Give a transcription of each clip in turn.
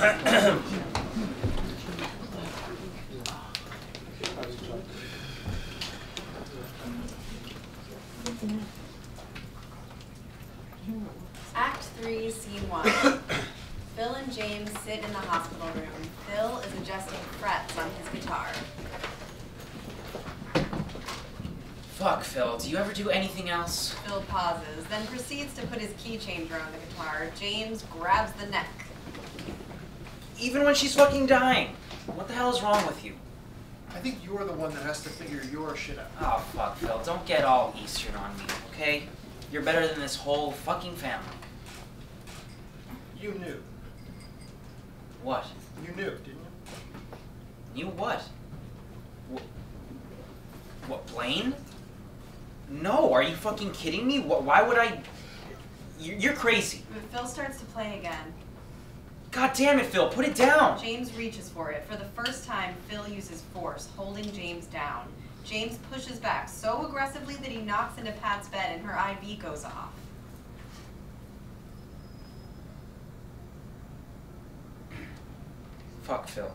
Act 3, Scene 1. Phil and James sit in the hospital room. Phil is adjusting frets on his guitar. Fuck, Phil. Do you ever do anything else? Phil pauses, then proceeds to put his key changer on the guitar. James grabs the neck. Even when she's fucking dying. What the hell is wrong with you? I think you're the one that has to figure your shit out. Oh, fuck, Phil. Don't get all Eastern on me, okay? You're better than this whole fucking family. You knew. What? You knew, didn't you? Knew what? What, Blaine? No, are you fucking kidding me? Why would I... You're crazy. But Phil starts to play again. God damn it, Phil, put it down. James reaches for it. For the first time, Phil uses force, holding James down. James pushes back so aggressively that he knocks into Pat's bed and her IV goes off. Fuck, Phil.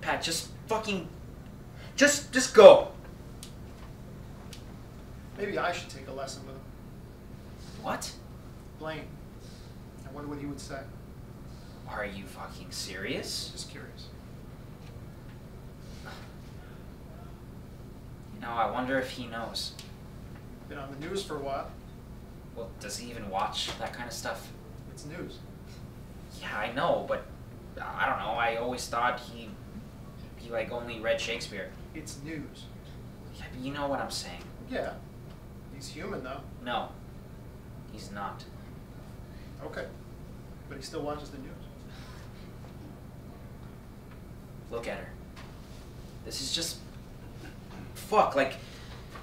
Pat, just fucking... Just go. Maybe I should take a lesson with him. What? Blaine. I wonder what he would say. Are you fucking serious? Just curious. You know, I wonder if he knows. Been on the news for a while. Well, does he even watch that kind of stuff? It's news. Yeah, I know, but I don't know. I always thought he like only read Shakespeare. It's news. Yeah, but you know what I'm saying. Yeah. He's human, though. No, he's not. Okay. But he still watches the news. Look at her. This is just... Fuck, like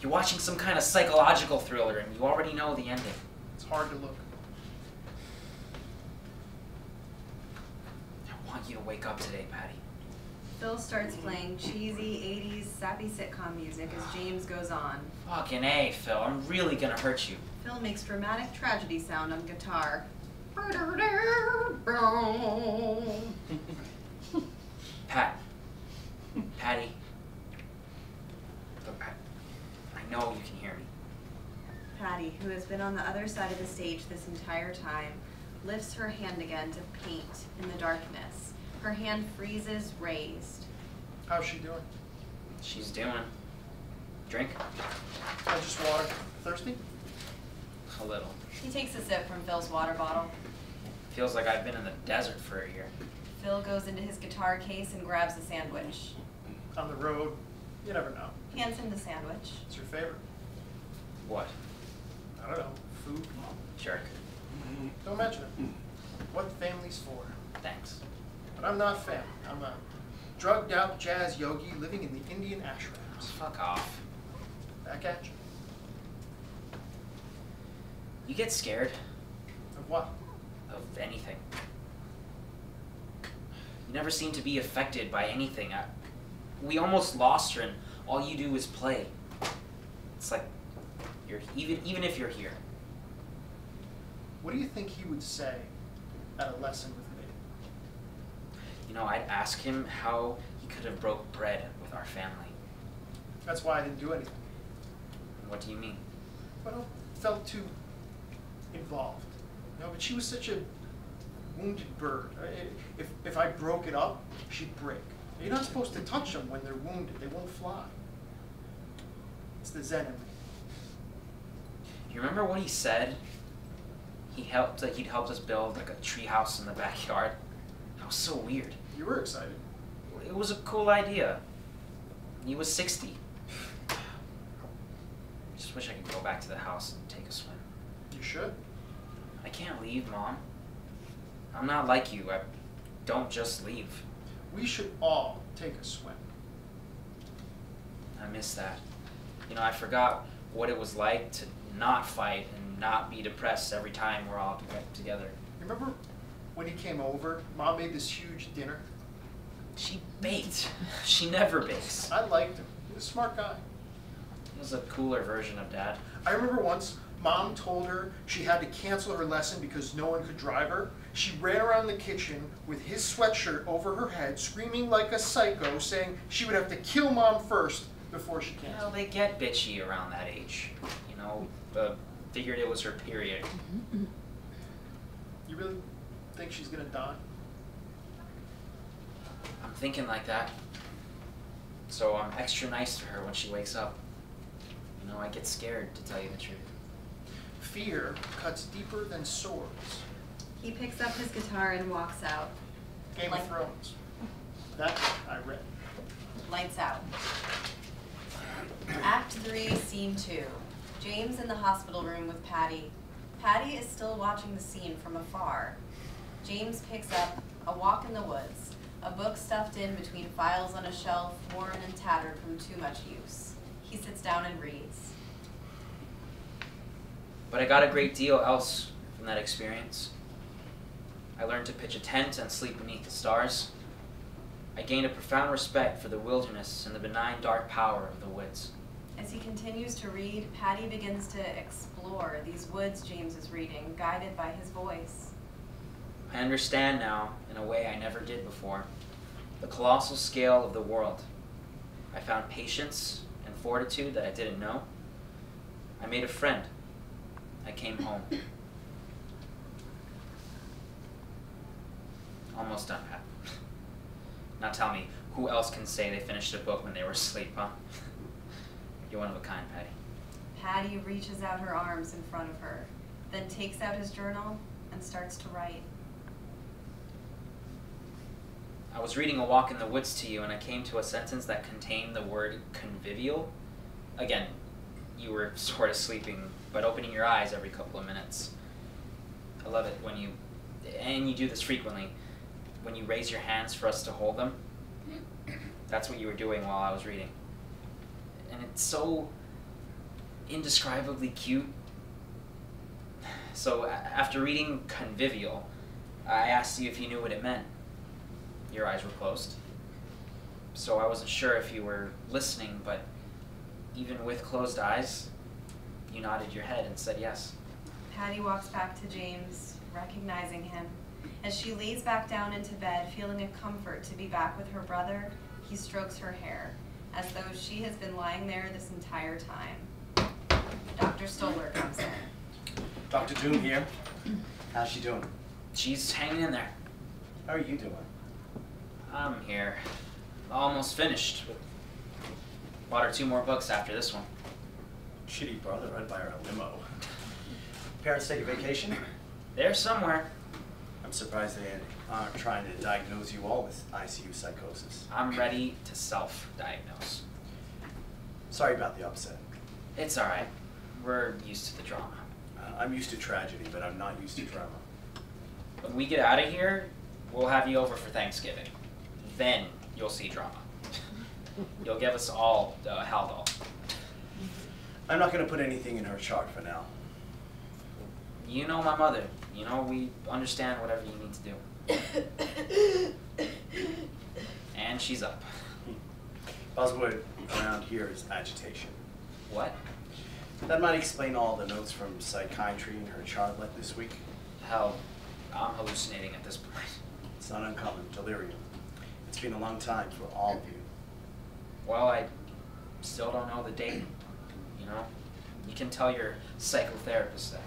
you're watching some kind of psychological thriller and you already know the ending. It's hard to look. I want you to wake up today, Patty. Phil starts playing cheesy 80s sappy sitcom music as James goes on. Fucking A, Phil. I'm really gonna hurt you. Phil makes dramatic tragedy sound on guitar. Pat. Patty. Look, I know you can hear me. Patty, who has been on the other side of the stage this entire time, lifts her hand again to paint in the darkness. Her hand freezes, raised. How's she doing? She's doing. Drink? Just water. Thirsty? A little. He takes a sip from Phil's water bottle. Feels like I've been in the desert for a year. Phil goes into his guitar case and grabs a sandwich. On the road. You never know. Hands him the sandwich. It's your favorite? What? I don't know. Food? Jerk. Don't mention it. What the family's for. Thanks. But I'm not family. I'm a drugged out jazz yogi living in the Indian ashrams. Fuck off. Back at you. You get scared Of what? of anything. You never seem to be affected by anything. We almost lost her and all you do is play. It's like you're even if you're here. What do you think he would say at a lesson with me? You know, I'd ask him how he could have broke bread with our family. That's why I didn't do anything. What do you mean? Well, I felt too involved. No, but she was such a wounded bird. If I broke it up, she'd break. You're not supposed to touch them when they're wounded. They won't fly. It's the Zen in me. You remember what he said? He'd helped us build like a tree house in the backyard. That was so weird. You were excited. It was a cool idea. He was 60. I just wish I could go back to the house and take a swim. You should. I can't leave, Mom. I'm not like you. I don't just leave. We should all take a swim. I miss that. You know, I forgot what it was like to not fight and not be depressed every time we're all together. You remember when he came over, Mom made this huge dinner? She baked. She never bakes. I liked him. He was a smart guy. He was a cooler version of Dad. I remember once, Mom told her she had to cancel her lesson because no one could drive her, She ran around the kitchen with his sweatshirt over her head, screaming like a psycho, saying she would have to kill Mom first before she canceled. Well, they get bitchy around that age. You know, figured it was her period. You really think she's gonna die? I'm thinking like that. So I'm extra nice to her when she wakes up. You know, I get scared, to tell you the truth. Fear cuts deeper than swords. He picks up his guitar and walks out. Game of Thrones. That I read. Lights out. Act 3, Scene 2. James in the hospital room with Patty. Patty is still watching the scene from afar. James picks up A Walk in the Woods, a book stuffed in between files on a shelf, worn and tattered from too much use. He sits down and reads. But I got a great deal else from that experience. I learned to pitch a tent and sleep beneath the stars. I gained a profound respect for the wilderness and the benign dark power of the woods. As he continues to read, Patty begins to explore these woods James is reading, guided by his voice. I understand now, in a way I never did before, the colossal scale of the world. I found patience and fortitude that I didn't know. I made a friend. I came home. Almost done, Pat. Now tell me, who else can say they finished a book when they were asleep, huh? You're one of a kind, Patty. Patty reaches out her arms in front of her, then takes out his journal and starts to write. I was reading A Walk in the Woods to you, and I came to a sentence that contained the word convivial. Again, you were sort of sleeping, but opening your eyes every couple of minutes. I love it when you, and you do this frequently, when you raise your hands for us to hold them. That's what you were doing while I was reading. And it's so indescribably cute. So after reading convivial, I asked you if you knew what it meant. Your eyes were closed. So I wasn't sure if you were listening, but even with closed eyes, you nodded your head and said yes. Patty walks back to James, recognizing him. As she lays back down into bed, feeling a comfort to be back with her brother, he strokes her hair, as though she has been lying there this entire time. Dr. Stoller comes in. Dr. Doom here. How's she doing? She's hanging in there. How are you doing? I'm here. Almost finished. Bought her 2 more books after this one. Shitty brother run by her a limo. Parents take a vacation? There somewhere. I'm surprised they aren't trying to diagnose you all with ICU psychosis. I'm ready to self-diagnose. Sorry about the upset. It's alright. We're used to the drama. I'm used to tragedy, but I'm not used to drama. When we get out of here, we'll have you over for Thanksgiving. Then you'll see drama. You'll give us all Haldol. I'm not going to put anything in her chart for now. You know my mother. You know, we understand whatever you need to do. And she's up. Buzzword around here is agitation. What? That might explain all the notes from psychiatry in her chart like this week. Hell, I'm hallucinating at this point. It's not uncommon. Delirium. It's been a long time for all of you. Well, I still don't know the date. You know? You can tell your psychotherapist that.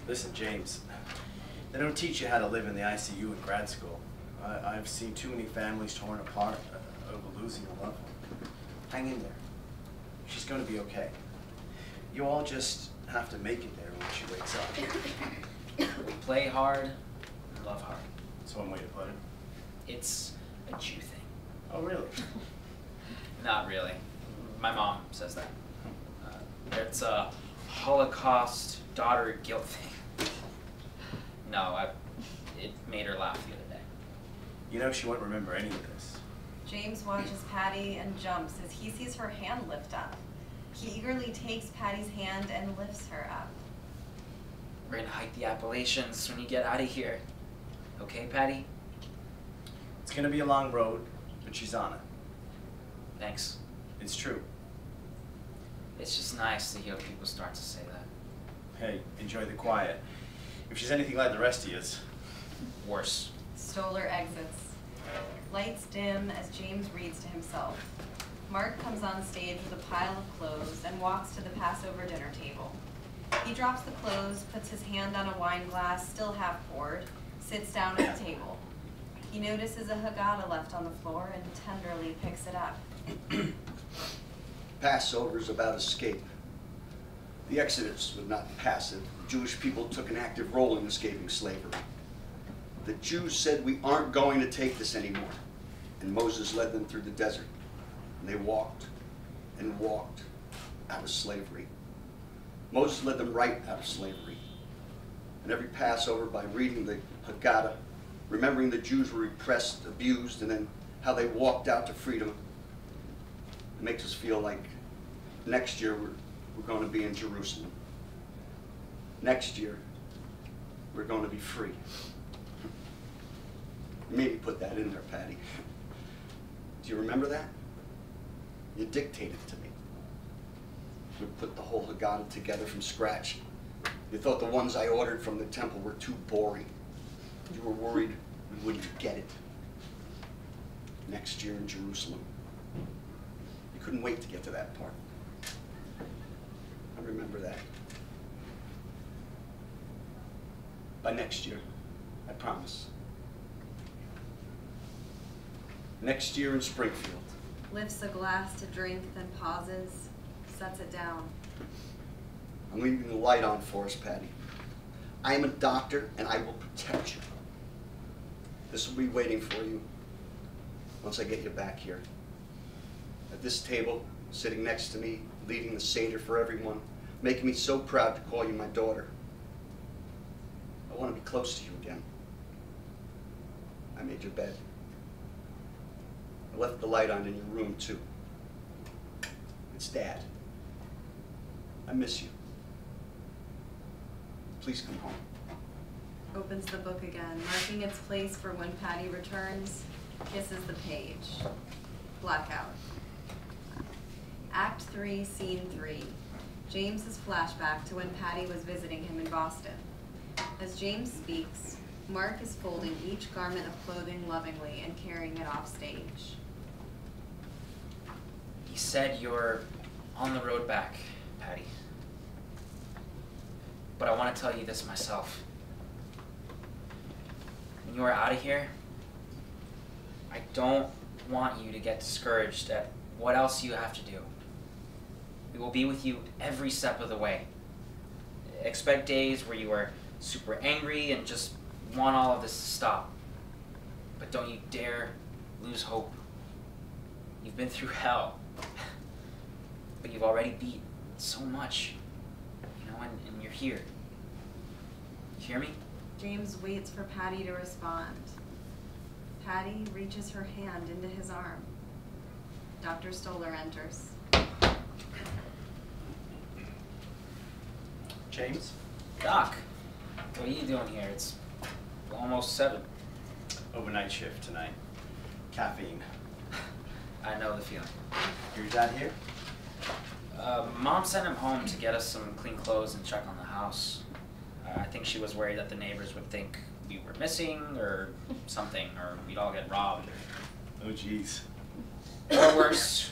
Listen, James, they don't teach you how to live in the ICU in grad school. I've seen too many families torn apart over losing a loved one. Hang in there. She's going to be okay. You all just have to make it there when she wakes up. We play hard and love hard. That's one way to put it. It's a Jew thing. Oh, really? Not really. My mom says that. It's a Holocaust daughter guilt thing. No, it made her laugh the other day. You know she won't remember any of this. James watches Patty and jumps as he sees her hand lift up. He eagerly takes Patty's hand and lifts her up. We're gonna hike the Appalachians when you get out of here. Okay, Patty? It's going to be a long road, but she's on it. Thanks. It's true. It's just nice to hear people start to say that. Hey, enjoy the quiet. If she's anything like the rest of you, worse. Stoller exits. Lights dim as James reads to himself. Mark comes on stage with a pile of clothes and walks to the Passover dinner table. He drops the clothes, puts his hand on a wine glass, still half poured, sits down at the table. He notices a Haggadah left on the floor and tenderly picks it up. Passover is about escape. The Exodus was not passive. The Jewish people took an active role in escaping slavery. The Jews said, we aren't going to take this anymore. And Moses led them through the desert. And they walked and walked out of slavery. Moses led them right out of slavery. And every Passover, by reading the Haggadah, remembering the Jews were repressed, abused, and then how they walked out to freedom, it makes us feel like next year we're going to be in Jerusalem. Next year, we're going to be free. You made me put that in there, Patty. Do you remember that? You dictated it to me. We put the whole Haggadah together from scratch. You thought the ones I ordered from the temple were too boring. You were worried we wouldn't get it. Next year in Jerusalem. You couldn't wait to get to that part. I remember that. By next year, I promise. Next year in Springfield. Lifts a glass to drink, then pauses, sets it down. I'm leaving the light on for us, Patty. I am a doctor, and I will protect you. This will be waiting for you once I get you back here. At this table, sitting next to me, leading the Seder for everyone, making me so proud to call you my daughter. I want to be close to you again. I made your bed. I left the light on in your room, too. It's Dad. I miss you. Please come home. Opens the book again, marking its place for when Patty returns, kisses the page. Blackout. Act 3, Scene 3. James's flashback to when Patty was visiting him in Boston. As James speaks, Mark is folding each garment of clothing lovingly and carrying it off stage. He said you're on the road back, Patty. But I want to tell you this myself. When you are out of here, I don't want you to get discouraged at what else you have to do. We will be with you every step of the way. Expect days where you are super angry and just want all of this to stop. But don't you dare lose hope. You've been through hell. But you've already beat so much. You know, and you're here. You hear me? James waits for Patty to respond. Patty reaches her hand into his arm. Dr. Stoller enters. James? Doc, what are you doing here? It's almost 7. Overnight shift tonight. Caffeine. I know the feeling. Your dad here? Mom sent him home to get us some clean clothes and check on the house. I think she was worried that the neighbors would think we were missing or something, or we'd all get robbed. Oh, geez. Or worse,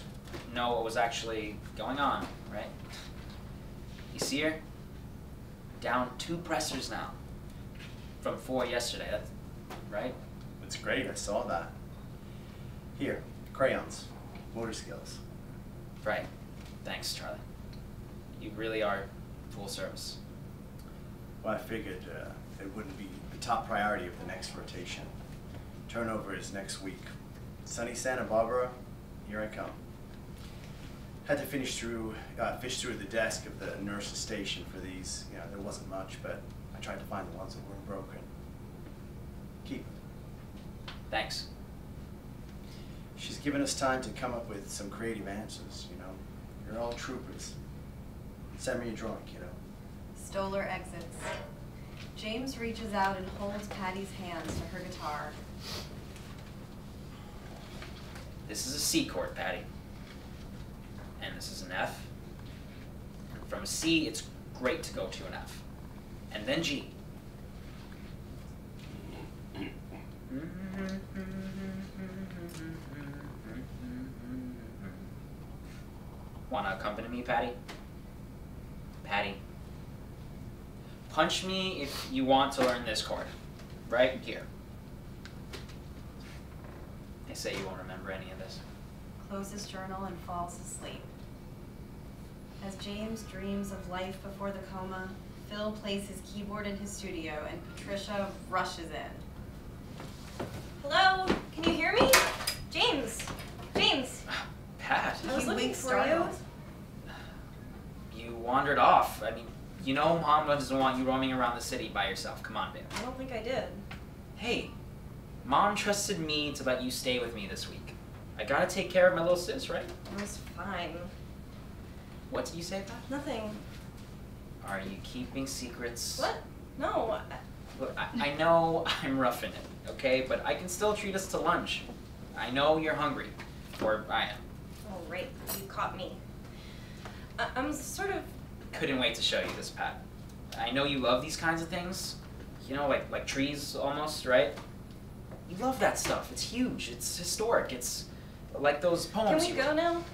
know what was actually going on, right? You see her? Down 2 pressers now. From 4 yesterday, that's right? That's great, I saw that. Here, crayons, motor skills. Right. Thanks, Charlie. You really are full service. Well, I figured it wouldn't be the top priority of the next rotation. Turnover is next week. Sunny Santa Barbara, here I come. Had to fish through the desk of the nurse's station for these. You know, there wasn't much, but I tried to find the ones that weren't broken. Keep them. Thanks. She's given us time to come up with some creative answers, you know. You're all troopers. Send me a drawing, kiddo. Stoller exits. James reaches out and holds Patty's hands to her guitar. This is a C chord, Patty. And this is an F. And from a C, it's great to go to an F. And then G. Wanna accompany me, Patty? Patty. Punch me if you want to learn this chord. Right here. They say you won't remember any of this. Closes journal and falls asleep. As James dreams of life before the coma, Phil plays his keyboard in his studio and Patricia rushes in. Hello? Can you hear me? James! James! Pat. I was looking for you. You wandered off. I mean, you know Mom doesn't want you roaming around the city by yourself. Come on, babe. I don't think I did. Hey, Mom trusted me to let you stay with me this week. I gotta take care of my little sis, right? I was fine. What did you say, Pat? Nothing. Are you keeping secrets? What? No. Look, I know I'm roughing it, okay? But I can still treat us to lunch. I know you're hungry. Or I am. Oh, right. You caught me. I'm sort of... Couldn't wait to show you this, Pat. I know you love these kinds of things. You know, like trees almost, right? You love that stuff. It's huge. It's historic. It's like those poems. Can we go now?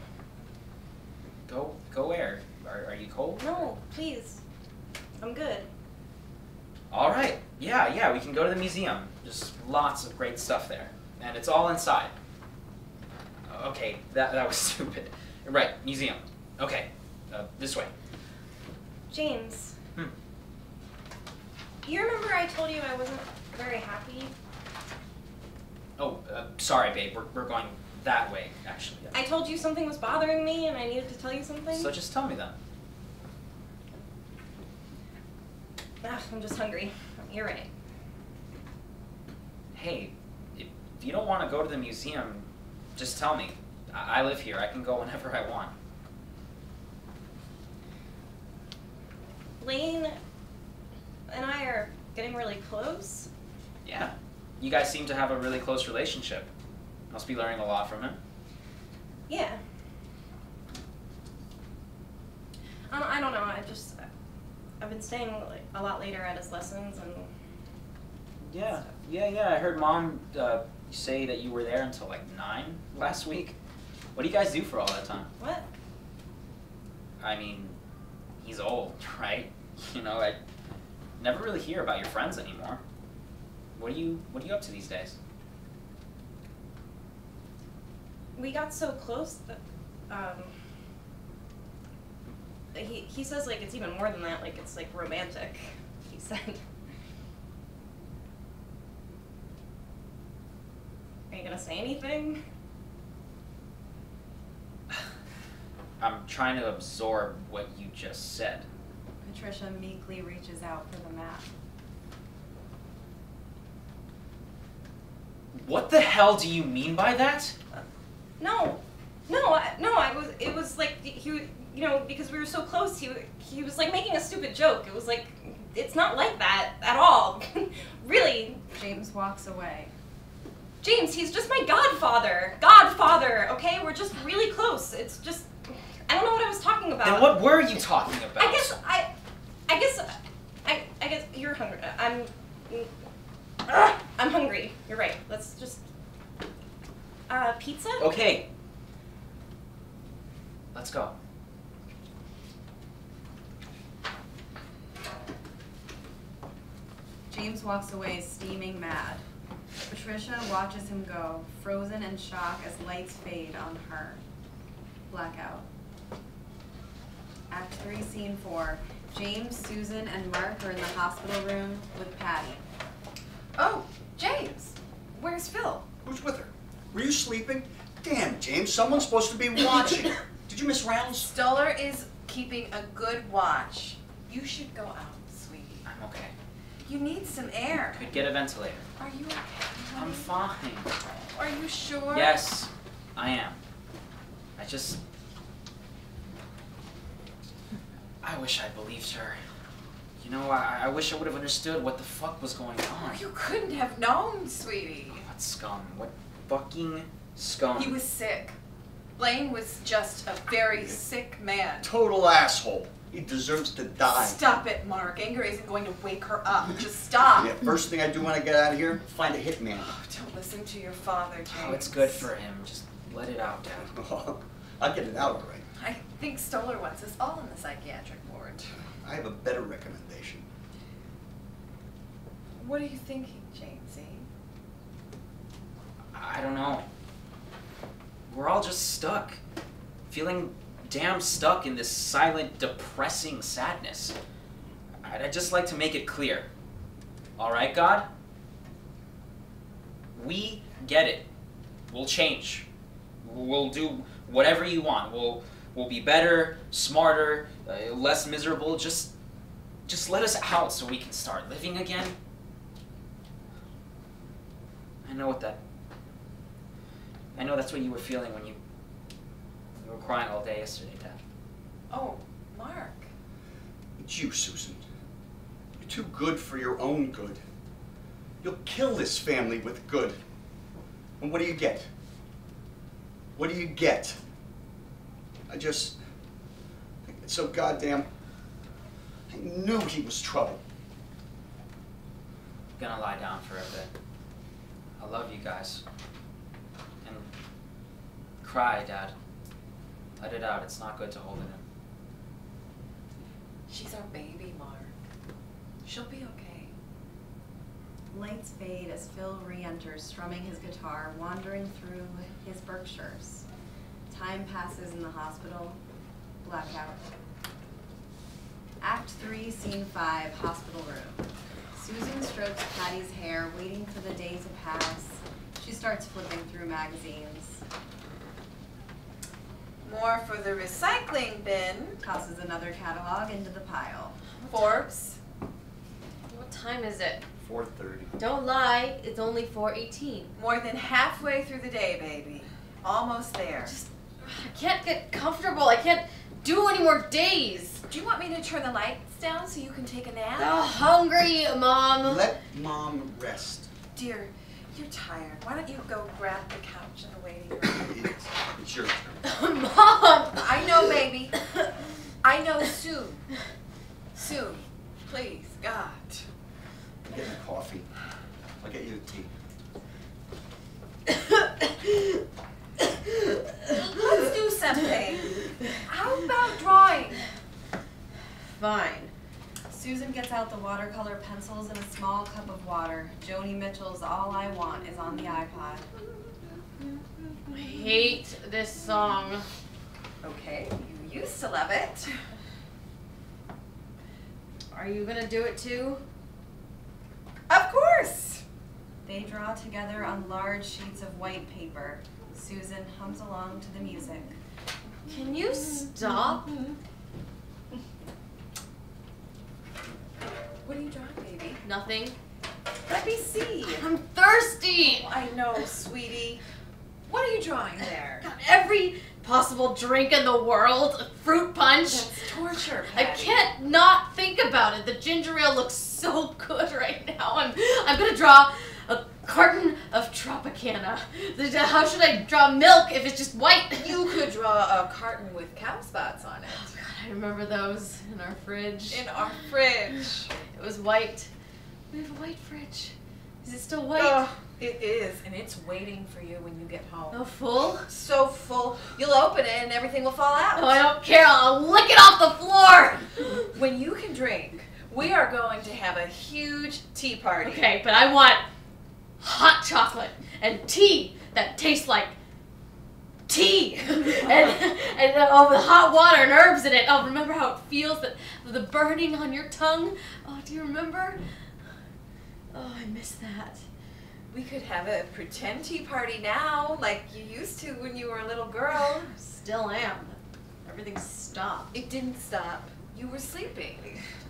Go where? Are you cold? No, please. I'm good. All right. Yeah, we can go to the museum. Just lots of great stuff there. And it's all inside. Okay, that was stupid. Right, museum. Okay, this way. James. You remember I told you I wasn't very happy? Oh, sorry, babe. We're going that way, actually. I told you something was bothering me and I needed to tell you something? So just tell me then. I'm just hungry. You're right. Hey, if you don't want to go to the museum, just tell me. I live here. I can go whenever I want. Blaine and I are getting really close. Yeah. You guys seem to have a really close relationship. Must be learning a lot from him. Yeah. I don't know. I've been staying a lot later at his lessons and... Yeah. I heard Mom say that you were there until like 9 last week. What do you guys do for all that time? What? I mean, he's old, right? You know, I never really hear about your friends anymore. What are you up to these days? We got so close that, he says like it's even more than that, like it's like romantic, he said. Are you gonna say anything? I'm trying to absorb what you just said. Patricia meekly reaches out for the map. What the hell do you mean by that? It was like, because we were so close, he was like making a stupid joke. It was like, it's not like that at all. Really. James walks away. James, he's just my godfather. Godfather, okay? We're just really close. It's just, I don't know what I was talking about. Then what were you talking about? I guess you're hungry. I'm hungry. You're right. Let's just, pizza? Okay. Let's go. James walks away steaming mad. Patricia watches him go, frozen in shock as lights fade on her. Blackout. Act 3, Scene 4. James, Susan, and Mark are in the hospital room with Patty. Oh, James. Where's Phil? Who's with her? Were you sleeping? Damn, James, someone's supposed to be watching. Did you miss rounds? Stoller is keeping a good watch. You should go out, sweetie. I'm okay. You need some air. Could get a ventilator. Are you okay, honey? I'm fine. Are you sure? Yes, I am. I wish I believed her. You know, I wish I would have understood what the fuck was going on. You couldn't have known, sweetie. What scum? What fucking scum? He was sick. Blaine was just a very sick man. Total asshole. He deserves to die. Stop it, Mark. Anger isn't going to wake her up. Just stop. Yeah, first thing I do when I get out of here, find a hitman. Oh, don't listen to your father, James. Oh, it's good for him. Just let it out, Dad. I'll get it out all right. I think Stoller wants us all in the psychiatric ward. I have a better recommendation. What are you thinking, Jamesy? I don't know. We're all just stuck. Feeling damn stuck in this silent, depressing sadness. I'd just like to make it clear. All right, God? We get it. We'll change. We'll do whatever you want. We'll be better, smarter, less miserable. Just let us out so we can start living again. I know that's what you were feeling when you were crying all day yesterday, Dad. Oh, Mark. It's you, Susan. You're too good for your own good. You'll kill this family with good. And what do you get? What do you get? I get so goddamn... I knew he was trouble. I'm gonna lie down for a bit. I love you guys. And cry, Dad. Let it out. It's not good to hold it in. She's our baby, Mark. She'll be okay. Lights fade as Phil re-enters, strumming his guitar, wandering through his Berkshires. Time passes in the hospital. Blackout. Act 3, Scene 5, hospital room. Susan strokes Patty's hair, waiting for the day to pass. She starts flipping through magazines. More for the recycling bin. Tosses another catalog into the pile. Forbes. What time is it? 4:30. Don't lie, it's only 4:18. More than halfway through the day, baby. Almost there. I can't get comfortable. I can't do any more days. Do you want me to turn the lights down so you can take a nap? Oh, hungry, Mom. Let Mom rest. Dear, you're tired. Why don't you go grab the couch in the waiting room? It's your turn. Mom! I know, baby. I know soon. Soon. Please, God. I'm getting a coffee. I'll get you a tea. Let's do something. How about drawing? Fine. Susan gets out the watercolor pencils and a small cup of water. Joni Mitchell's All I Want is on the iPod. I hate this song. Okay, you used to love it. Are you gonna do it too? Of course. They draw together on large sheets of white paper. Susan hums along to the music. Can you stop? What are you drawing, baby? Nothing. Let me see. I'm thirsty. Oh, I know, sweetie. What are you drawing there? Got every possible drink in the world. Fruit punch. That's torture, I Patty. can't not think about it. The ginger ale looks so good right now. I'm gonna draw a carton of Tropicana. How should I draw milk if it's just white? You could draw a carton with cow spots on it. Oh God, I remember those in our fridge. In our fridge. It was white. We have a white fridge. Is it still white? Oh, it is, and it's waiting for you when you get home. Oh, full? So full, you'll open it and everything will fall out. Oh, I don't care. I'll lick it off the floor. When you can drink, we are going to have a huge tea party. Okay, but I want hot chocolate and tea that tastes like tea and oh, with hot water and herbs in it. Oh, remember how it feels, the burning on your tongue? Oh, do you remember? Oh, I miss that. We could have a pretend tea party now, like you used to when you were a little girl. Still am. Everything stopped. It didn't stop. You were sleeping.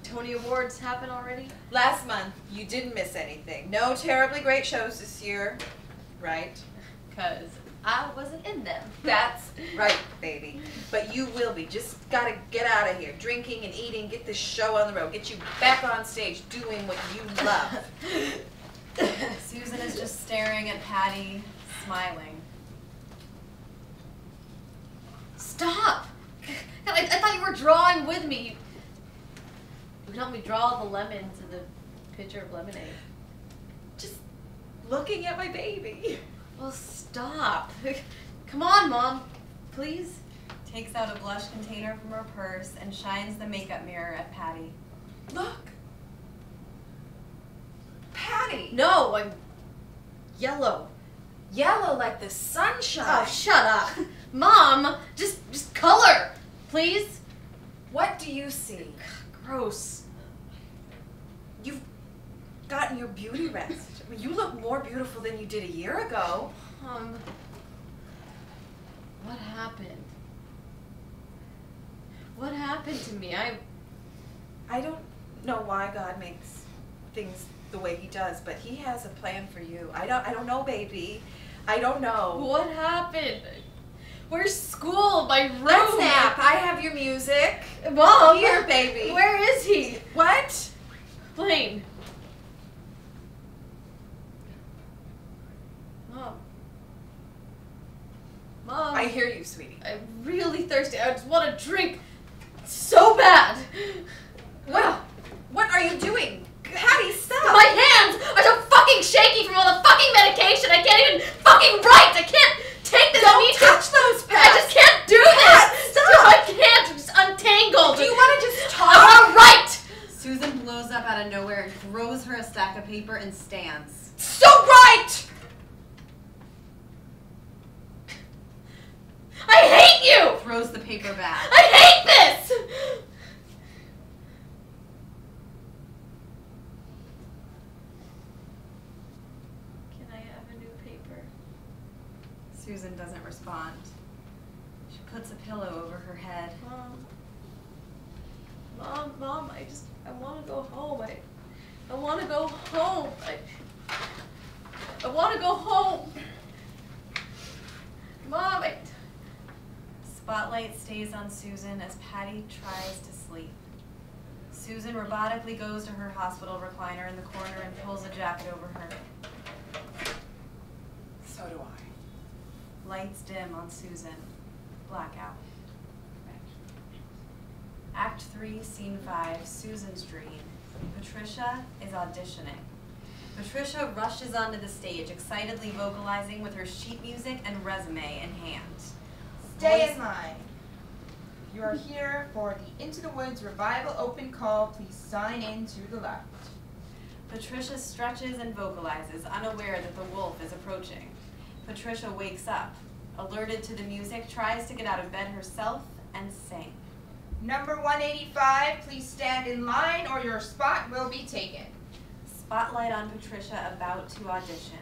Tony Awards happen already? Last month, you didn't miss anything. No terribly great shows this year, right? Because I wasn't in them. That's right, baby. But you will be. Just gotta get out of here. Drinking and eating, get this show on the road, get you back on stage doing what you love. Susan is just staring at Patty, smiling. Stop! I thought you were drawing with me. You can help me draw the lemons in the pitcher of lemonade. Just looking at my baby. Well, stop. Come on, Mom. Please. Takes out a blush container from her purse and shines the makeup mirror at Patty. Look. Patty. No, I'm yellow. Yellow like the sunshine. Oh, shut up. Mom, just color, please. What do you see? Gross. You've gotten your beauty rest. I mean, you look more beautiful than you did a year ago. What happened? What happened to me? I don't know why God makes things the way he does, but he has a plan for you. I don't know, baby. I don't know. What happened? Where's school? My room? Let's nap. I have your music. Mom! Here, baby. Where is he? What? Blaine. Mom. Mom. I hear you, sweetie. I'm really thirsty. I just want to drink so bad. What are you doing? Patty, stop. My hands are so fucking shaky from all the fucking medication. I can't even fucking write. I can't take this. Don't touch those pads. I just can't do this. Stop. I can't. I'm just untangled. Do you want to just talk? I want to write. Susan blows up out of nowhere and throws her a stack of paper and stands. So right. I hate you. Throws the paper back. I hate this. Can I have a new paper? Susan doesn't respond. She puts a pillow over her head. Mom, I want to go home. I want to go home. I want to go home. Mom, Spotlight stays on Susan as Patty tries to sleep. Susan robotically goes to her hospital recliner in the corner and pulls a jacket over her. So do I. Lights dim on Susan. Blackout. Act 3, Scene 5, Susan's dream. Patricia is auditioning. Patricia rushes onto the stage, excitedly vocalizing with her sheet music and resume in hand. Stay in line. You are here for the Into the Woods Revival Open Call. Please sign in to the left. Patricia stretches and vocalizes, unaware that the wolf is approaching. Patricia wakes up, alerted to the music, tries to get out of bed herself and sing. Number 185, please stand in line or your spot will be taken. Spotlight on Patricia about to audition.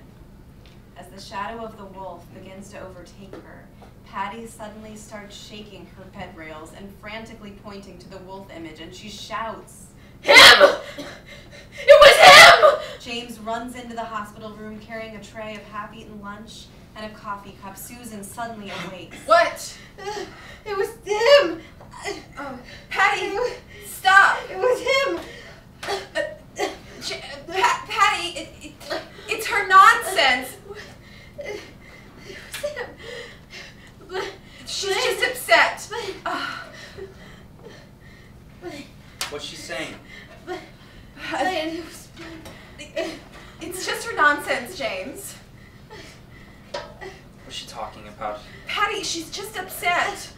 As the shadow of the wolf begins to overtake her, Patty suddenly starts shaking her bed rails and frantically pointing to the wolf image, and she shouts, him! It was him! James runs into the hospital room carrying a tray of half-eaten lunch and a coffee cup. Susan suddenly awakes. What? It was him! Patty, stop. It was him! Patty, it's her nonsense. It was him. She's just upset. What's she saying? It's just her nonsense, James. What's she talking about? Patty, she's just upset.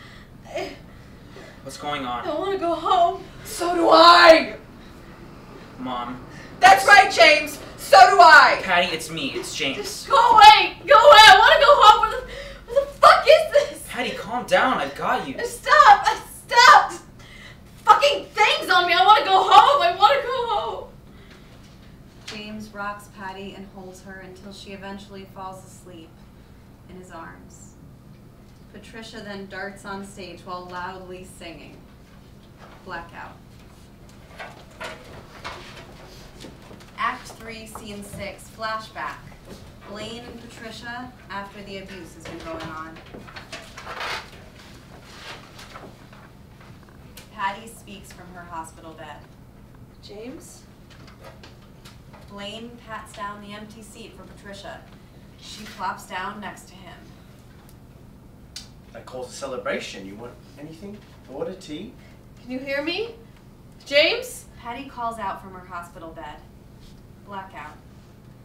What's going on? I want to go home. So do I. Mom. That's right, James. So do I. Patty, it's me. It's James. Just go away. Go away. I want to go home. What the fuck is this? Patty, calm down. I've got you. Stop. Stop. Fucking things on me. I want to go home. I want to go home. James rocks Patty and holds her until she eventually falls asleep in his arms. Patricia then darts on stage while loudly singing. Blackout. Act 3, Scene 6, flashback. Blaine and Patricia after the abuse has been going on. Patty speaks from her hospital bed. James? Blaine pats down the empty seat for Patricia. She plops down next to him. That calls a celebration. You want anything? Order tea? Can you hear me? James? Patty calls out from her hospital bed. Blackout.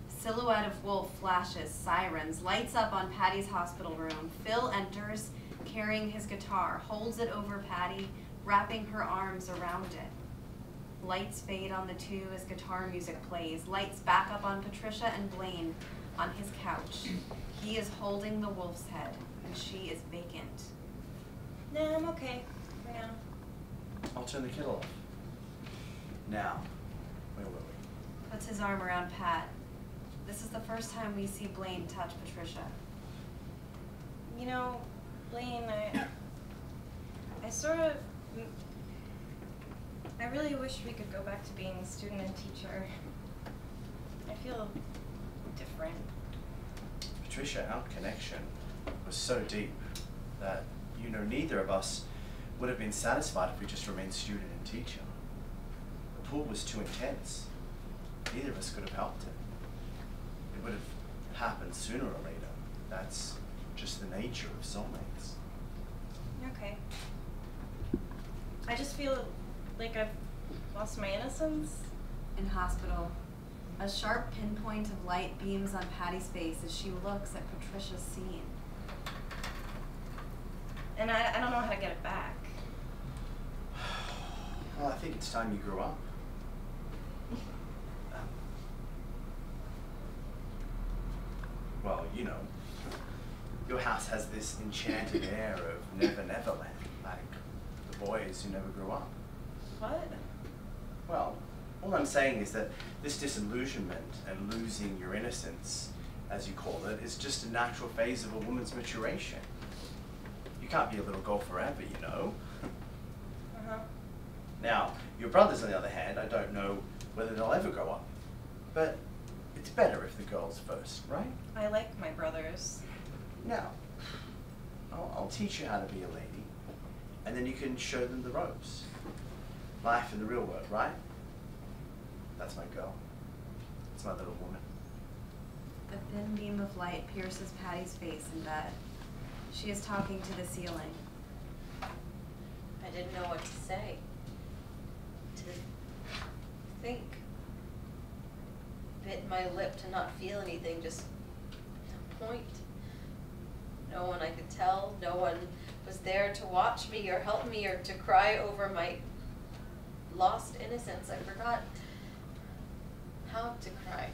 Silhouette of wolf flashes, sirens, lights up on Patty's hospital room. Phil enters, carrying his guitar, holds it over Patty, wrapping her arms around it. Lights fade on the two as guitar music plays. Lights back up on Patricia and Blaine on his couch. He is holding the wolf's head, and she is vacant. Nah, I'm okay for now. I'll turn the kettle off. Now, where were we? Puts his arm around Pat. This is the first time we see Blaine touch Patricia. You know, Blaine, I sort of, I really wish we could go back to being student and teacher. I feel different. Patricia, our connection was so deep that, you know, neither of us would have been satisfied if we just remained student and teacher. The pull was too intense. Neither of us could have helped it. It would have happened sooner or later. That's just the nature of soulmates. Okay. I just feel like I've lost my innocence. In hospital, a sharp pinpoint of light beams on Patty's face as she looks at Patricia's scene. And I don't know how to get it back. Well, I think it's time you grew up. Well, you know, your house has this enchanted air of Never Never Land, like the boys who never grew up. What? Well, all I'm saying is that this disillusionment and losing your innocence, as you call it, is just a natural phase of a woman's maturation. You can't be a little girl forever, you know. Uh-huh. Now, your brothers, on the other hand, I don't know whether they'll ever grow up. But it's better if the girl's first, right? I like my brothers. Now, I'll teach you how to be a lady, and then you can show them the ropes. Life in the real world, right? That's my girl. It's my little woman. A thin beam of light pierces Patty's face in bed. She is talking to the ceiling. I didn't know what to say. To think. Bit my lip to not feel anything, just point. No one I could tell, no one was there to watch me or help me or to cry over my lost innocence. I forgot how to cry.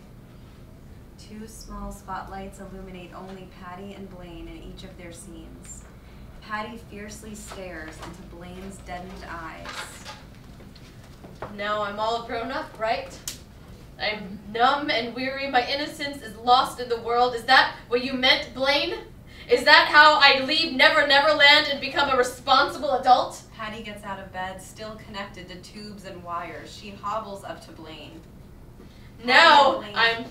Two small spotlights illuminate only Patty and Blaine in each of their scenes. Patty fiercely stares into Blaine's deadened eyes. Now I'm all grown up, right? I'm numb and weary. My innocence is lost in the world. Is that what you meant, Blaine? Is that how I leave Never Never Land and become a responsible adult? Patty gets out of bed, still connected to tubes and wires. She hobbles up to Blaine. Now Blaine. I'm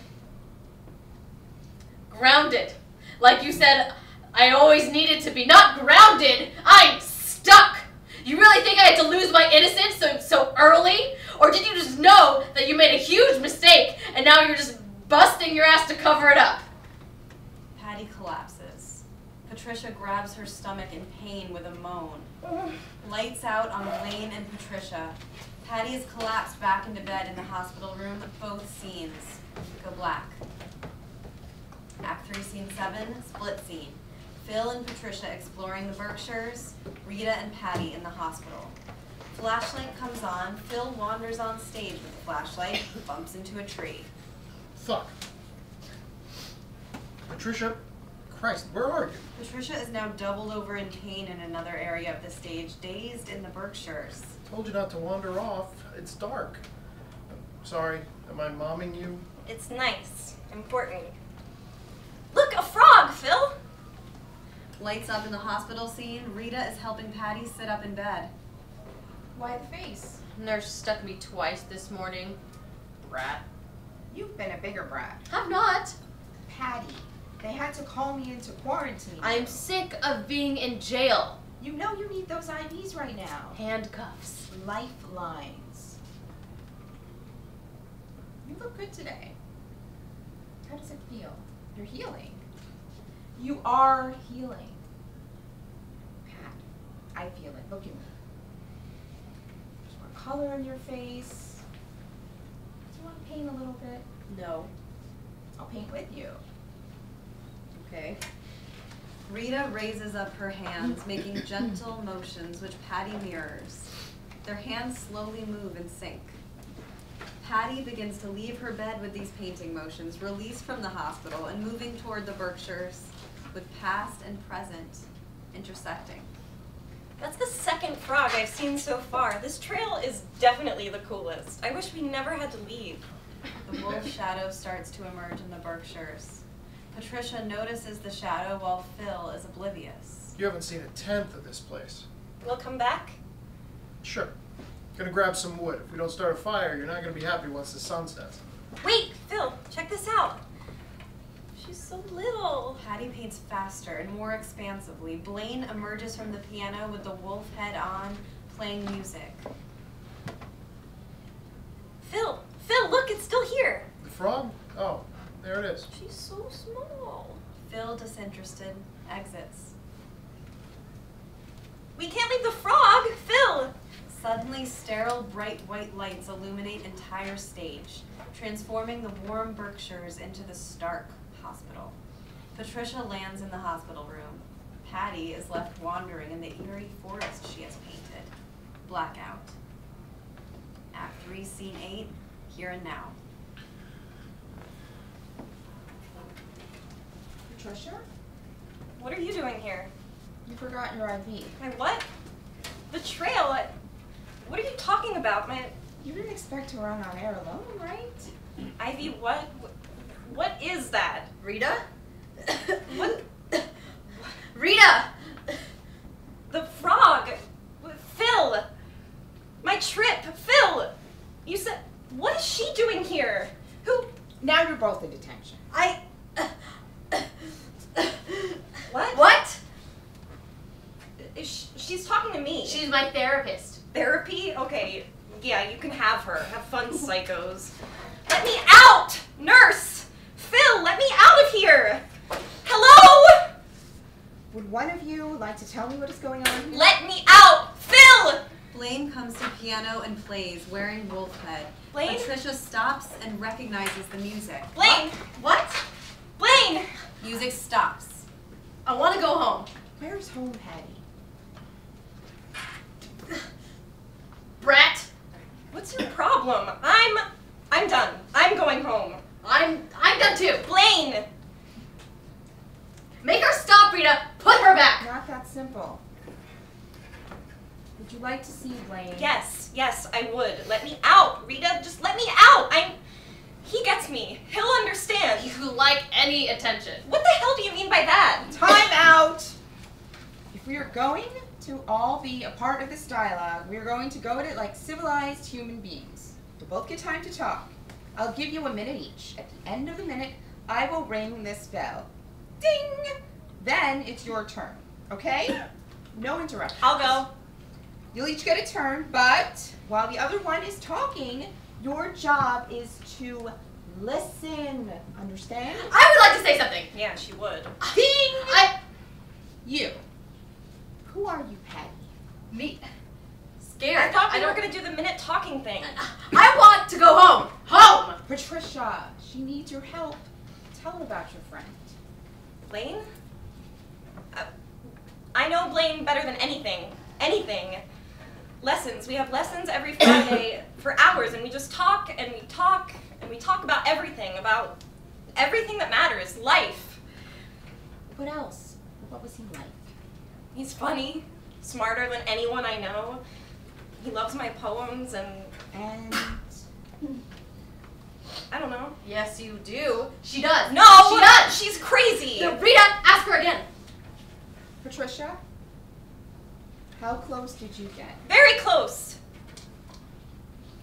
grounded. Like you said, I always needed to be. Not grounded, I'm stuck. You really think I had to lose my innocence so early? Or did you just know that you made a huge mistake and now you're just busting your ass to cover it up? Patty collapses. Patricia grabs her stomach in pain with a moan. Lights out on Blaine and Patricia. Patty is collapsed back into bed in the hospital room. Both scenes go black. Act 3, Scene 7, split scene. Phil and Patricia exploring the Berkshires, Rita and Patty in the hospital. Flashlight comes on. Phil wanders on stage with the flashlight, bumps into a tree. Fuck. Patricia, Christ, where are you? Patricia is now doubled over in pain in another area of the stage, dazed in the Berkshires. Told you not to wander off. It's dark. Sorry, am I momming you? It's nice. Important. Look, a frog, Phil! Lights up in the hospital scene. Rita is helping Patty sit up in bed. Why the face? Nurse stuck me twice this morning. Brat. You've been a bigger brat. I'm not. Patty, they had to call me into quarantine. I'm sick of being in jail. You know you need those IVs right now. Handcuffs. Lifelines. You look good today. How does it feel? You're healing. You are healing. Pat, I feel it. Look at me. There's more color in your face. paint a little bit? No. I'll paint with you. Okay. Rita raises up her hands, making gentle motions which Patty mirrors. Their hands slowly move in sync. Patty begins to leave her bed with these painting motions, released from the hospital and moving toward the Berkshires, with past and present intersecting. That's the second frog I've seen so far. This trail is definitely the coolest. I wish we never had to leave. The wolf shadow starts to emerge in the Berkshires. Patricia notices the shadow while Phil is oblivious. You haven't seen a tenth of this place. We'll come back? Sure. Gonna grab some wood. If we don't start a fire, you're not gonna be happy once the sun sets. Wait, Phil, check this out. She's so little. Patty paints faster and more expansively. Blaine emerges from the piano with the wolf head on, playing music. Phil, look, it's still here. The frog? Oh, there it is. She's so small. Phil, disinterested, exits. We can't leave the frog, Phil. Suddenly, sterile, bright white lights illuminate entire stage, transforming the warm Berkshires into the stark hospital. Patricia lands in the hospital room. Patty is left wandering in the eerie forest she has painted. Blackout. Act 3, Scene 8, here and now. Patricia? What are you doing here? You forgot your IV. My what? The trail? What are you talking about? You didn't expect to run on air alone, right? Ivy, what? What is that? Rita? What? Rita! The frog! Phil! My trip! Phil! You said, what is she doing here? Who? Now you're both in detention. What? What? She's talking to me. She's my therapist. Therapy? Okay, yeah, you can have her. Have fun, psychos. Let me out! Nurse! Phil, let me out of here! Hello? Would one of you like to tell me what is going on here? Let me out! Phil! Blaine comes to piano and plays, wearing wolf head. Blaine? Patricia stops and recognizes the music. Blaine! What? Blaine! Music stops. I want to go home. Where's home, Patty? Brat! What's your problem? I'm done. I'm going home. I'm done too. Blaine! Make her stop, Rita. Put her back. Not that simple. Would you like to see Blaine? Yes, I would. Let me out, Rita. Just let me out. He gets me. He'll understand. You like any attention. What the hell do you mean by that? Time out! If we are going to all be a part of this dialogue, we are going to go at it like civilized human beings. You'll both get time to talk. I'll give you a minute each. At the end of the minute, I will ring this bell. Ding! Then it's your turn, okay? No interruptions. I'll go. You'll each get a turn, but while the other one is talking, your job is to listen. Understand? I would like to say something. Yeah, she would. Ding! You. Who are you, Patty? Me. Scared. I thought we were don't- going to do the minute talking thing. I want to go home. Home! Patricia, she needs your help. Tell her about your friend. Blaine? I know Blaine better than anything. Anything. Lessons. We have lessons every Friday for hours, and we just talk and we talk and we talk about everything that matters. Life. What else? What was he like? He's funny, smarter than anyone I know. He loves my poems and I don't know. Yes, you do. She does. No! She does. She's crazy! No, Rita, ask her again. Patricia, how close did you get? Very close.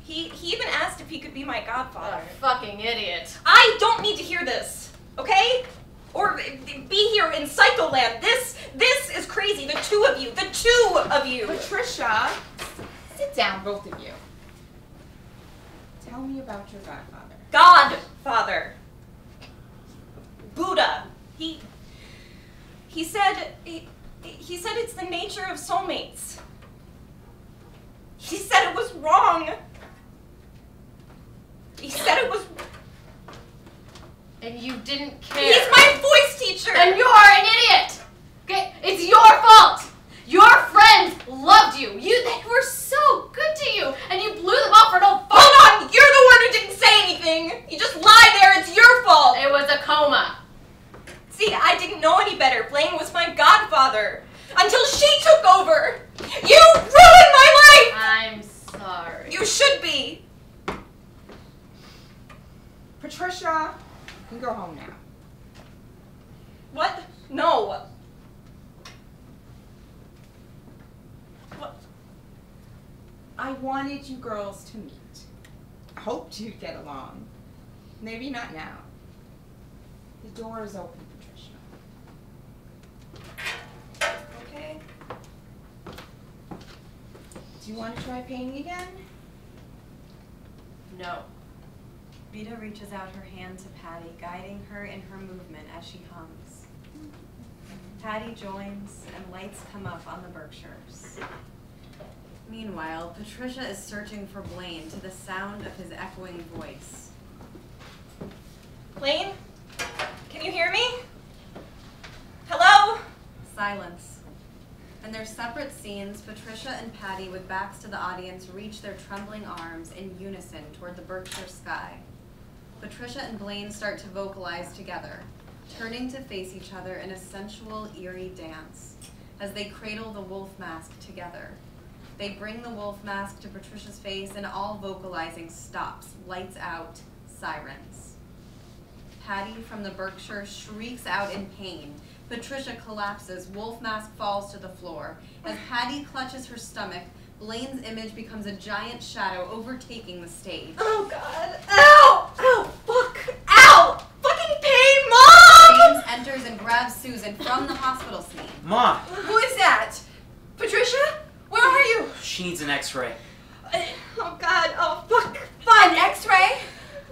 He even asked if he could be my godfather. What a fucking idiot. I don't need to hear this, okay? Or be here in Psycholand. This is crazy. The two of you. Patricia, sit down, both of you. Tell me about your godfather. Godfather. Buddha. He said it's the nature of soulmates. He said it was wrong. He said it was didn't care. He's my voice teacher! And you're an idiot! Okay? It's your fault! Your friends loved you. They were so good to you, and you blew them off for no fault. Hold on! You're the one who didn't say anything! You just lie there, it's your fault! It was a coma. See, I didn't know any better. Blaine was my godfather. Until she took over! You ruined my life! I'm sorry. You should be! Patricia, you can go home now. What? No. What? I wanted you girls to meet. I hoped you'd get along. Maybe not now. The door is open, Patricia. Okay. Do you want to try painting again? No. Rita reaches out her hand to Patty, guiding her in her movement as she hums. Patty joins, and lights come up on the Berkshires. Meanwhile, Patricia is searching for Blaine to the sound of his echoing voice. Blaine? Can you hear me? Hello? Silence. In their separate scenes, Patricia and Patty, with backs to the audience, reach their trembling arms in unison toward the Berkshire sky. Patricia and Blaine start to vocalize together, turning to face each other in a sensual, eerie dance as they cradle the wolf mask together. They bring the wolf mask to Patricia's face, and all vocalizing stops, lights out, sirens. Patty from the Berkshire shrieks out in pain. Patricia collapses, wolf mask falls to the floor. As Patty clutches her stomach, Blaine's image becomes a giant shadow overtaking the stage. Oh God. Ow! Ow! Fuck! Ow! Fucking pain, Mom! James enters and grabs Susan from the hospital scene. Mom! Who is that? Patricia? Where are you? She needs an x-ray. Oh God. Oh fuck. An X-ray?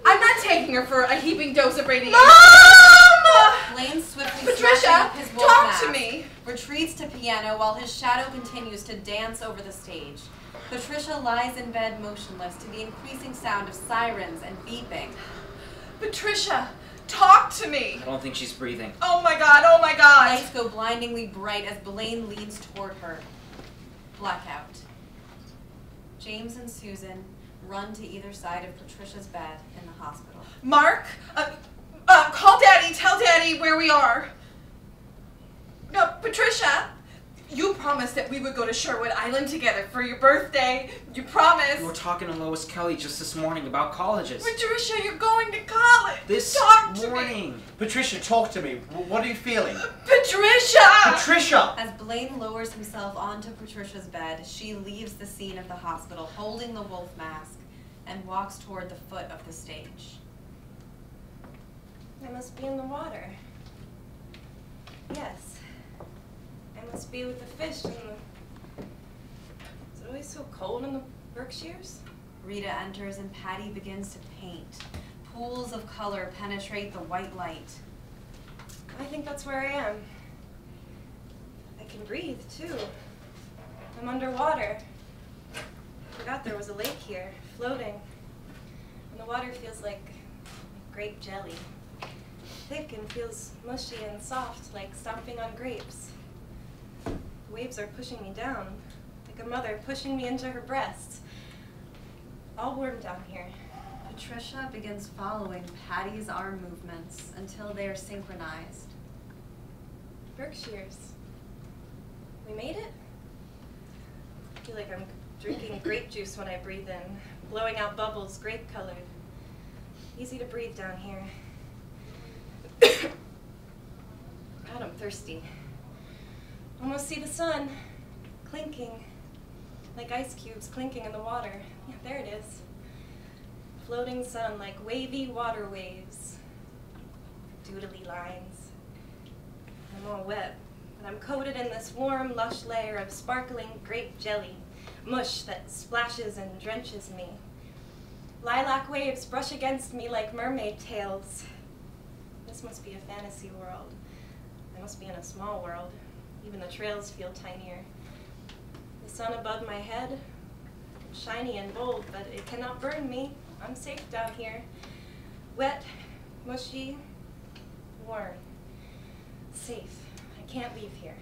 I'm not taking her for a heaping dose of radiation. Mom! Blaine swiftly Patricia, snatching up his wolf talk mask, to me. retreats to piano while his shadow continues to dance over the stage. Patricia lies in bed motionless to the increasing sound of sirens and beeping. Patricia, talk to me. I don't think she's breathing. Oh my God. Oh my God. Lights go blindingly bright as Blaine leans toward her. Blackout. James and Susan run to either side of Patricia's bed in the hospital. Mark, call Daddy. Tell Daddy where we are. No, Patricia, you promised that we would go to Sherwood Island together for your birthday. You promised. We were talking to Lois Kelly just this morning about colleges. Patricia, you're going to college. This Talk to morning. me. Patricia, talk to me. What are you feeling? Patricia! Patricia! As Blaine lowers himself onto Patricia's bed, she leaves the scene of the hospital holding the wolf mask and walks toward the foot of the stage. I must be in the water. Yes. I must be with the fish and the... Is it always so cold in the Berkshires? Rita enters and Patty begins to paint. Pools of color penetrate the white light. I think that's where I am. I can breathe, too. I'm underwater. I forgot there was a lake here, floating. And the water feels like grape jelly. Thick and feels mushy and soft, like stomping on grapes. The waves are pushing me down, like a mother pushing me into her breast. All warm down here. Patricia begins following Patty's arm movements until they are synchronized. Berkshires. We made it? I feel like I'm drinking grape juice when I breathe in, blowing out bubbles, grape-colored. Easy to breathe down here. God, I'm thirsty. Almost see the sun, clinking, like ice cubes clinking in the water. Yeah, there it is. Floating sun like wavy water waves. Doodly lines. I'm all wet, but I'm coated in this warm, lush layer of sparkling grape jelly, mush that splashes and drenches me. Lilac waves brush against me like mermaid tails. This must be a fantasy world. I must be in a small world. Even the trails feel tinier. The sun above my head, shiny and bold, but it cannot burn me. I'm safe down here. Wet, mushy, more safe. I can't leave here.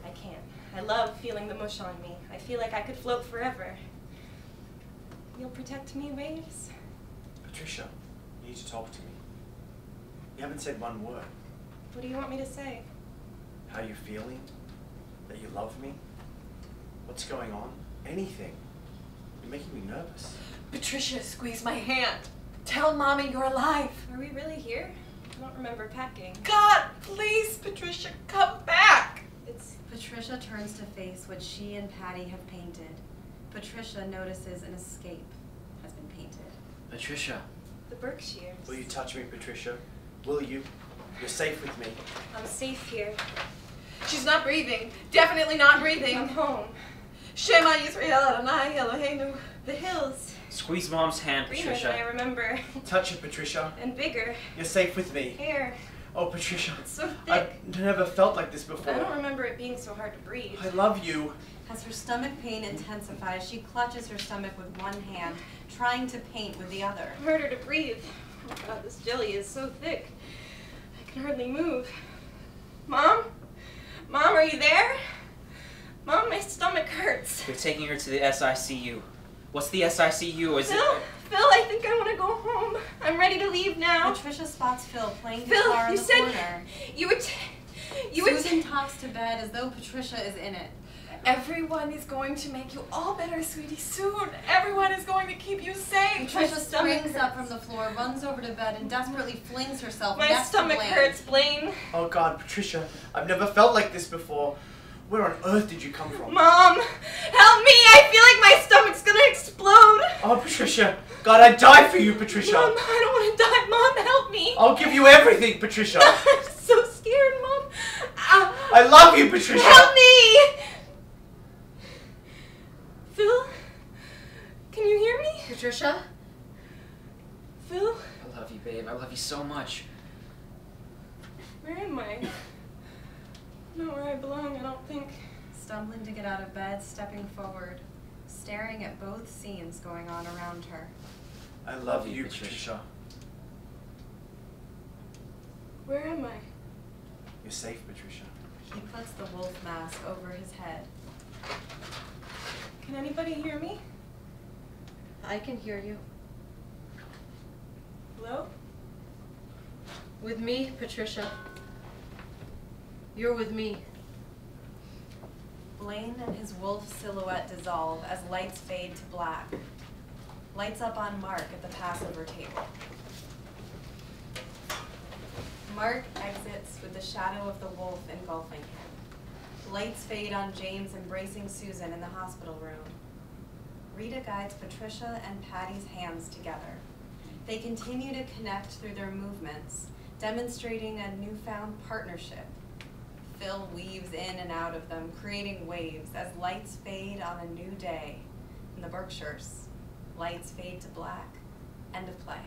I can't. I love feeling the mush on me. I feel like I could float forever. You'll protect me, Waves? Patricia, you need to talk to me. You haven't said one word. What do you want me to say? How you're feeling? That you love me? What's going on? Anything. You're making me nervous. Patricia, squeeze my hand. Tell Mommy you're alive. Are we really here? I don't remember packing. God, please, Patricia, come back. Patricia turns to face what she and Patty have painted. Patricia notices an escape has been painted. Patricia. The Berkshires. Will you touch me, Patricia? Will you? You're safe with me. I'm safe here. She's not breathing. Definitely not breathing. I'm home. Shema Yisrael Adonai Eloheinu. The hills. Squeeze Mom's hand, Greener than I Patricia. remember. Touch it, Patricia. And bigger. You're safe with me. Air. Oh, Patricia. It's so thick. I've never felt like this before. I don't remember it being so hard to breathe. I love you. As her stomach pain intensifies, she clutches her stomach with one hand, trying to paint with the other. Harder to breathe. Oh God, this jelly is so thick. I can hardly move. Mom? Mom, are you there? Mom, my stomach hurts. They're taking her to the SICU. What's the SICU? Is Phil, it? Phil, I think I want to go home. I'm ready to leave now. Patricia spots Phil playing Phil, guitar in you the said corner. you were Susan talks to bed as though Patricia is in it. Everyone is going to make you all better, sweetie, soon. Everyone is going to keep you safe. Patricia stomach springs up from the floor, runs over to bed, and desperately flings herself My next stomach to Blaine. hurts, Blaine. Oh God, Patricia, I've never felt like this before. Where on earth did you come from? Mom, help me! I feel like my stomach's gonna explode. Oh, Patricia, God, I'd die for you, Patricia. Mom, I don't want to die. Mom, help me. I'll give you everything, Patricia. I'm so scared, Mom. I love you, Patricia. Help me! Phil, can you hear me? Patricia? Phil, I love you, babe. I love you so much. where am I? Not where I belong, I don't think. Stumbling to get out of bed, stepping forward, staring at both scenes going on around her. I love you, Patricia. Where am I? You're safe, Patricia. He puts the wolf mask over his head. Can anybody hear me? I can hear you. Hello? With me, Patricia. You're with me. Blaine and his wolf silhouette dissolve as lights fade to black. Lights up on Mark at the Passover table. Mark exits with the shadow of the wolf engulfing him. Lights fade on James embracing Susan in the hospital room. Rita guides Patricia and Patty's hands together. They continue to connect through their movements, demonstrating a newfound partnership. Phil weaves in and out of them, creating waves as lights fade on a new day. In the Berkshires, lights fade to black. End of play.